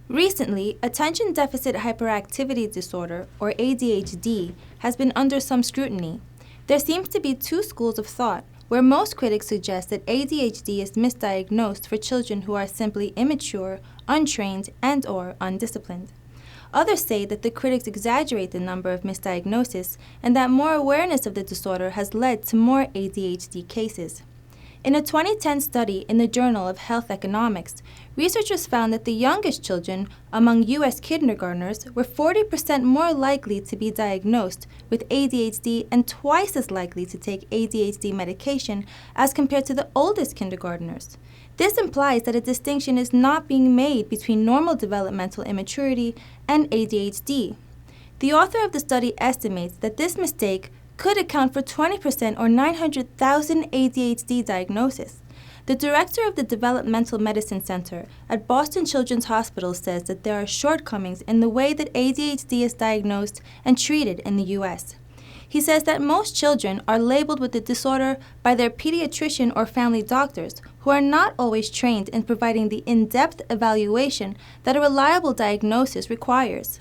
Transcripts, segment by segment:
Recently, attention deficit hyperactivity disorder, or ADHD, has been under some scrutiny. There seems to be two schools of thought, where most critics suggest that ADHD is misdiagnosed for children who are simply immature, untrained, and/or undisciplined. Others say that the critics exaggerate the number of misdiagnoses and that more awareness of the disorder has led to more ADHD cases. In a 2010 study in the Journal of Health Economics, researchers found that the youngest children among U.S. kindergartners were 40% more likely to be diagnosed with ADHD and twice as likely to take ADHD medication as compared to the oldest kindergartners. This implies that a distinction is not being made between normal developmental immaturity and ADHD. The author of the study estimates that this mistake could account for 20% or 900,000 ADHD diagnoses. The director of the Developmental Medicine Center at Boston Children's Hospital says that there are shortcomings in the way that ADHD is diagnosed and treated in the U.S. He says that most children are labeled with the disorder by their pediatrician or family doctors, who are not always trained in providing the in-depth evaluation that a reliable diagnosis requires.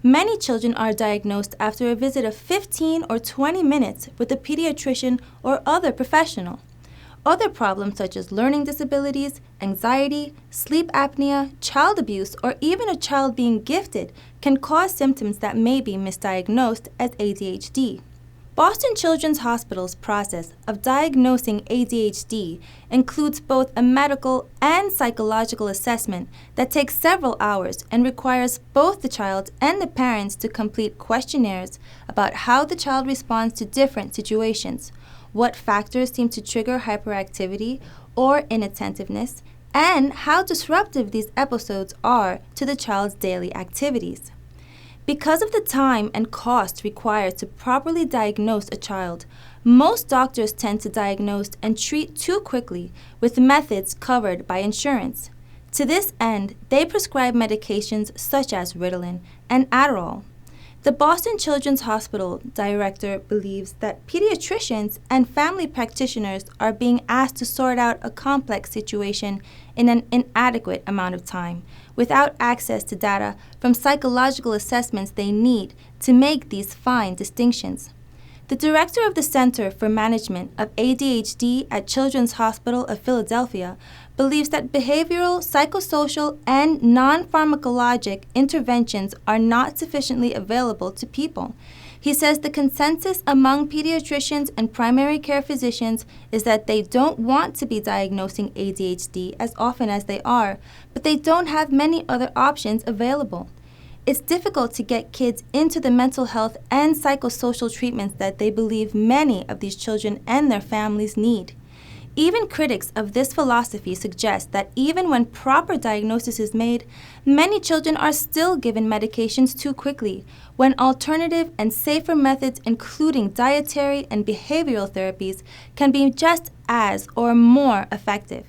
Many children are diagnosed after a visit of 15 or 20 minutes with a pediatrician or other professional. Other problems such as learning disabilities, anxiety, sleep apnea, child abuse, or even a child being gifted can cause symptoms that may be misdiagnosed as ADHD. Boston Children's Hospital's process of diagnosing ADHD includes both a medical and psychological assessment that takes several hours and requires both the child and the parents to complete questionnaires about how the child responds to different situations, what factors seem to trigger hyperactivity or inattentiveness, and how disruptive these episodes are to the child's daily activities. Because of the time and cost required to properly diagnose a child, most doctors tend to diagnose and treat too quickly with methods covered by insurance. To this end, they prescribe medications such as Ritalin and Adderall. The Boston Children's Hospital director believes that pediatricians and family practitioners are being asked to sort out a complex situation in an inadequate amount of time, without access to data from psychological assessments they need to make these fine distinctions. The director of the Center for Management of ADHD at Children's Hospital of Philadelphia believes that behavioral, psychosocial, and non-pharmacologic interventions are not sufficiently available to people. He says the consensus among pediatricians and primary care physicians is that they don't want to be diagnosing ADHD as often as they are, but they don't have many other options available. It's difficult to get kids into the mental health and psychosocial treatments that they believe many of these children and their families need. Even critics of this philosophy suggest that even when proper diagnosis is made, many children are still given medications too quickly, when alternative and safer methods including dietary and behavioral therapies can be just as or more effective.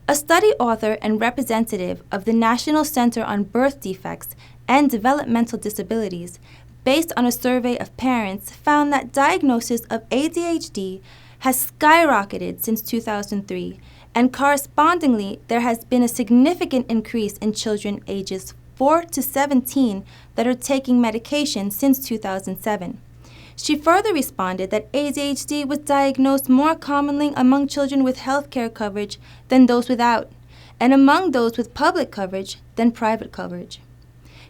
A study author and representative of the National Center on Birth Defects and Developmental Disabilities, based on a survey of parents, found that diagnosis of ADHD has skyrocketed since 2003, and correspondingly, there has been a significant increase in children ages 4 to 17 that are taking medication since 2007. She further responded that ADHD was diagnosed more commonly among children with health care coverage than those without, and among those with public coverage than private coverage.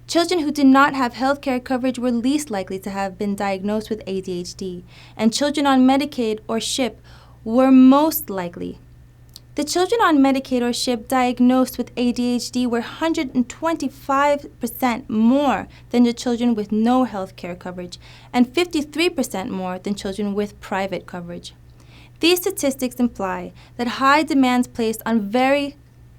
Children who did not have health care coverage were least likely to have been diagnosed with ADHD, and children on Medicaid or SHIP were most likely. The children on Medicaid or SHIP diagnosed with ADHD were 125% more than the children with no health care coverage, and 53% more than children with private coverage. These statistics imply that high demands placed on very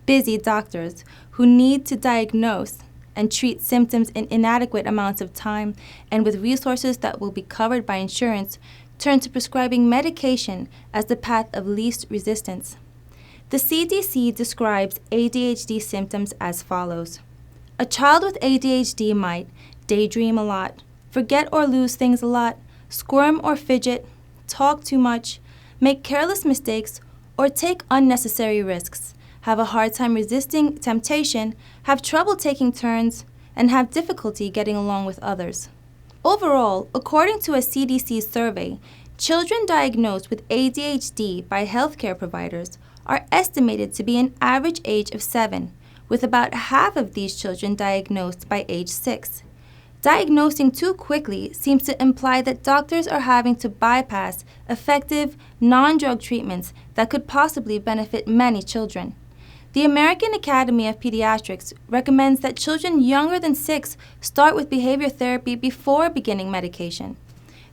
busy doctors who need to diagnose and treat symptoms in inadequate amounts of time and with resources that will be covered by insurance turn to prescribing medication as the path of least resistance. The CDC describes ADHD symptoms as follows. A child with ADHD might daydream a lot, forget or lose things a lot, squirm or fidget, talk too much, make careless mistakes, or take unnecessary risks, have a hard time resisting temptation, have trouble taking turns, and have difficulty getting along with others. Overall, according to a CDC survey, children diagnosed with ADHD by healthcare providers are estimated to be an average age of 7, with about half of these children diagnosed by age 6. Diagnosing too quickly seems to imply that doctors are having to bypass effective, non-drug treatments that could possibly benefit many children. The American Academy of Pediatrics recommends that children younger than 6 start with behavior therapy before beginning medication.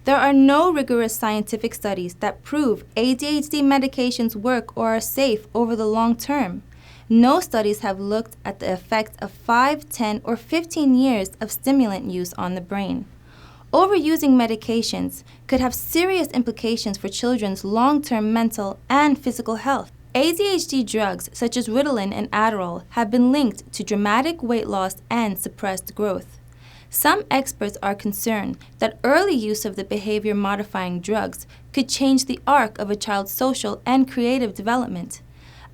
There are no rigorous scientific studies that prove ADHD medications work or are safe over the long term. No studies have looked at the effect of 5, 10, or 15 years of stimulant use on the brain. Overusing medications could have serious implications for children's long-term mental and physical health. ADHD drugs such as Ritalin and Adderall have been linked to dramatic weight loss and suppressed growth. Some experts are concerned that early use of the behavior-modifying drugs could change the arc of a child's social and creative development.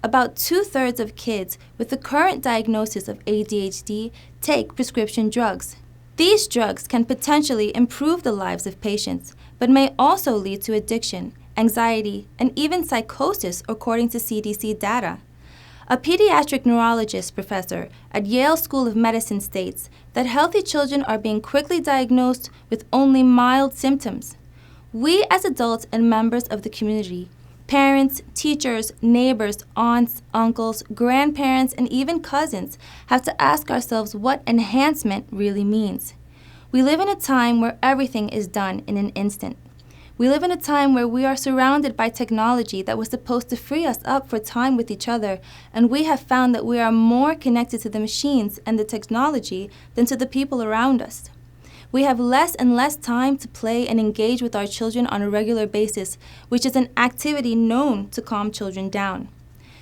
About 2/3 of kids with the current diagnosis of ADHD take prescription drugs. These drugs can potentially improve the lives of patients, but may also lead to addiction, anxiety, and even psychosis, according to CDC data. A pediatric neurologist professor at Yale School of Medicine states that healthy children are being quickly diagnosed with only mild symptoms. We as adults and members of the community, parents, teachers, neighbors, aunts, uncles, grandparents, and even cousins have to ask ourselves what enhancement really means. We live in a time where everything is done in an instant. We live in a time where we are surrounded by technology that was supposed to free us up for time with each other, and we have found that we are more connected to the machines and the technology than to the people around us. We have less and less time to play and engage with our children on a regular basis, which is an activity known to calm children down.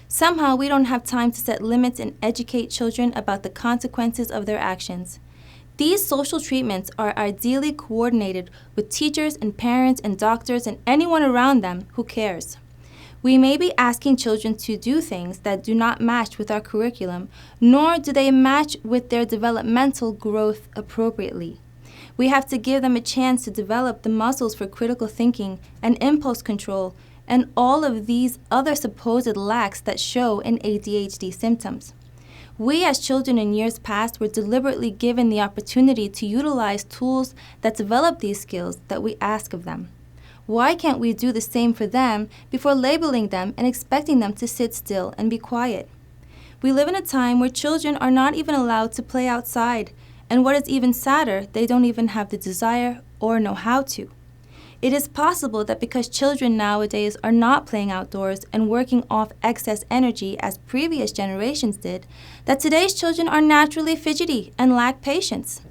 Somehow, we don't have time to set limits and educate children about the consequences of their actions. These social treatments are ideally coordinated with teachers and parents and doctors and anyone around them who cares. We may be asking children to do things that do not match with our curriculum, nor do they match with their developmental growth appropriately. We have to give them a chance to develop the muscles for critical thinking and impulse control and all of these other supposed lacks that show in ADHD symptoms. We as children in years past were deliberately given the opportunity to utilize tools that develop these skills that we ask of them. Why can't we do the same for them before labeling them and expecting them to sit still and be quiet? We live in a time where children are not even allowed to play outside, and what is even sadder, they don't even have the desire or know how to. It is possible that because children nowadays are not playing outdoors and working off excess energy as previous generations did, that today's children are naturally fidgety and lack patience.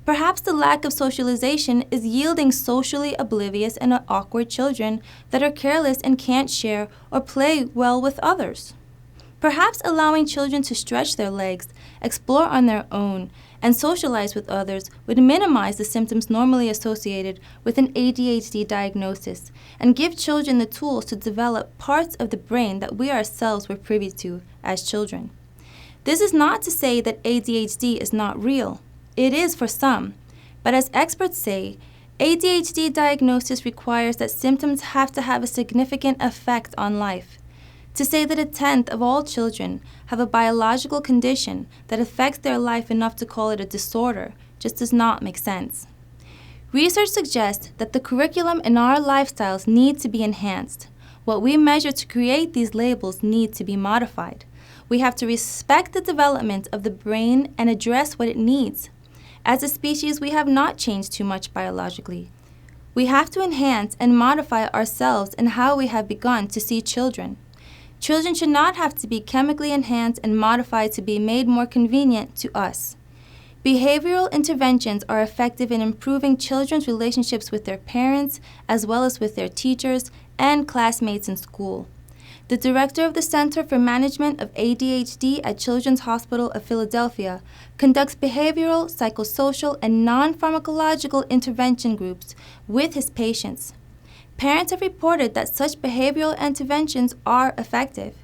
Perhaps the lack of socialization is yielding socially oblivious and awkward children that are careless and can't share or play well with others. Perhaps allowing children to stretch their legs, explore on their own, and socialize with others would minimize the symptoms normally associated with an ADHD diagnosis and give children the tools to develop parts of the brain that we ourselves were privy to as children. This is not to say that ADHD is not real. It is for some, but as experts say, ADHD diagnosis requires that symptoms have to have a significant effect on life. To say that 1/10 of all children have a biological condition that affects their life enough to call it a disorder just does not make sense. Research suggests that the curriculum in our lifestyles need to be enhanced. What we measure to create these labels need to be modified. We have to respect the development of the brain and address what it needs. As a species, we have not changed too much biologically. We have to enhance and modify ourselves in how we have begun to see children. Children should not have to be chemically enhanced and modified to be made more convenient to us. Behavioral interventions are effective in improving children's relationships with their parents, as well as with their teachers and classmates in school. The director of the Center for Management of ADHD at Children's Hospital of Philadelphia conducts behavioral, psychosocial, and non-pharmacological intervention groups with his patients. Parents have reported that such behavioral interventions are effective.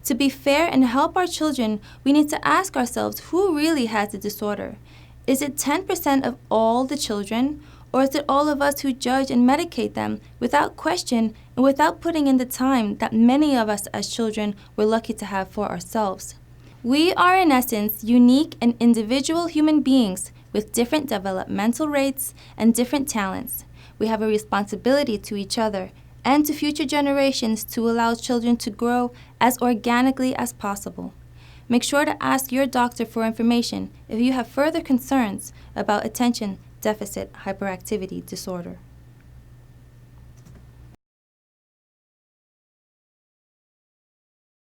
To be fair and help our children, we need to ask ourselves who really has the disorder. Is it 10% of all the children, or is it all of us who judge and medicate them without question and without putting in the time that many of us as children were lucky to have for ourselves? We are in essence unique and individual human beings with different developmental rates and different talents. We have a responsibility to each other and to future generations to allow children to grow as organically as possible. Make sure to ask your doctor for information if you have further concerns about attention deficit hyperactivity disorder.